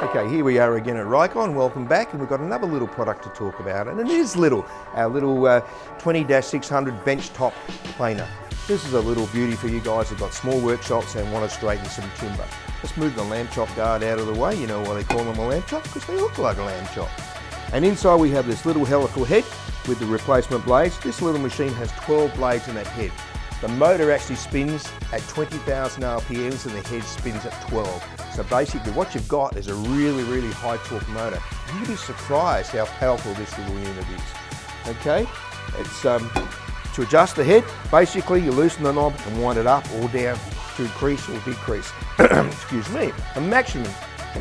Okay, here we are again at Rikon. Welcome back, and we've got another little product to talk about, and it is little. Our little 20-600 Benchtop planer. This is a little beauty for you guys who've got small workshops and want to straighten some timber. Let's move the lamb chop guard out of the way. You know why they call them a lamb chop? Because they look like a lamb chop. And inside we have this little helical head with the replacement blades. This little machine has 12 blades in that head. The motor actually spins at 20,000 RPMs and the head spins at 12. So basically what you've got is a really, really high torque motor. You'd be surprised how powerful this little unit is. Okay, it's to adjust the head, basically you loosen the knob and wind it up or down to increase or decrease, excuse me, a maximum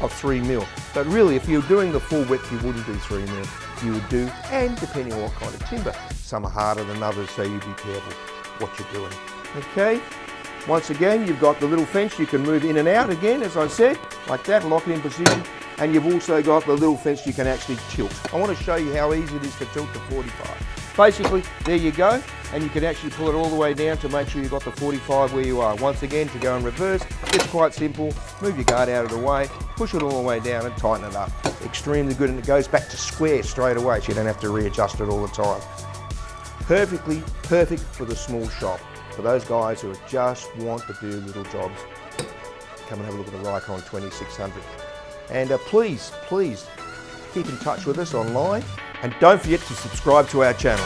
of 3 mil. But really if you're doing the full width you wouldn't do 3 mil. You would do, and depending on what kind of timber, some are harder than others, so you be careful what you're doing. Okay, once again you've got the little fence you can move in and out again, as I said, like that, lock it in position, and you've also got the little fence you can actually tilt. I want to show you how easy it is to tilt to 45. Basically, there you go, and you can actually pull it all the way down to make sure you've got the 45 where you are. Once again, to go in reverse, it's quite simple. Move your guard out of the way, push it all the way down and tighten it up. Extremely good, and it goes back to square straight away, so you don't have to readjust it all the time. Perfect for the small shop. For those guys who just want to do little jobs, come and have a look at the Rikon 2600. And please keep in touch with us online, and don't forget to subscribe to our channel.